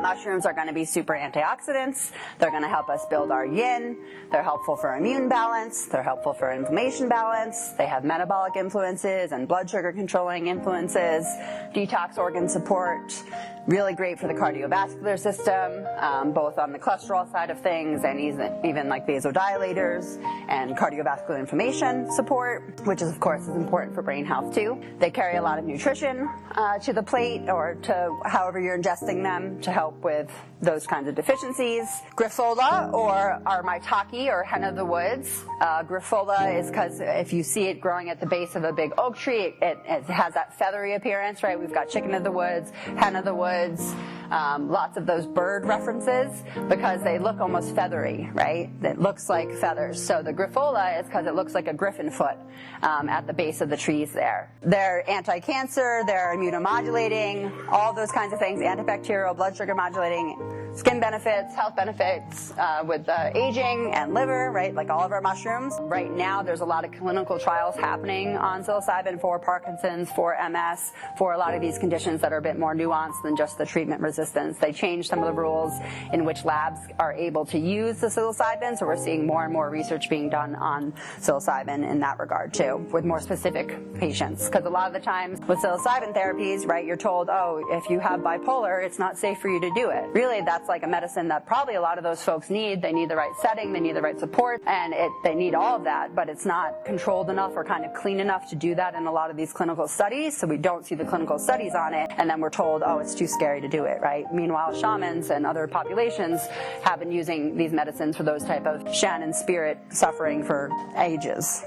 mushrooms are going to be super antioxidants. They're going to help us build our yin. They're helpful for immune balance. They're helpful for inflammation balance. They have metabolic influences and blood sugar controlling influences, detox organ support. Really great for the cardiovascular system, both on the cholesterol side of things and even like vasodilators and cardiovascular inflammation support, which is of course is important for brain health too. They carry a lot of nutrition to the plate or to however you're ingesting them to help with those kinds of deficiencies. Grifola, or our maitake, or hen of the woods. Grifola is because if you see it growing at the base of a big oak tree, it has that feathery appearance, right? We've got chicken of the woods, hen of the woods, lots of those bird references because they look almost feathery, right? It looks like feathers. So the grifola is because it looks like a griffin foot at the base of the trees there. They're anti-cancer, they're immunomodulating, all those kinds of things, antibacterial, blood sugar modulating, skin benefits, health benefits with aging and liver, right, like all of our mushrooms. Right now there's a lot of clinical trials happening on psilocybin for Parkinson's, for MS, for a lot of these conditions that are a bit more nuanced than just the treatment resistance. They changed some of the rules in which labs are able to use the psilocybin, so we're seeing more and more research being done on psilocybin in that regard too, with more specific patients. Because a lot of the times with psilocybin therapies, right, you're told, oh, if you have bipolar, it's not safe for you to do it. Really, that's like a medicine that probably a lot of those folks need. They need the right setting, they need the right support, and they need all of that, but it's not controlled enough or kind of clean enough to do that in a lot of these clinical studies, so we don't see the clinical studies on it, and then we're told, oh, it's too scary to do it, right? Meanwhile, shamans and other populations have been using these medicines for those type of Shannon spirit suffering for ages.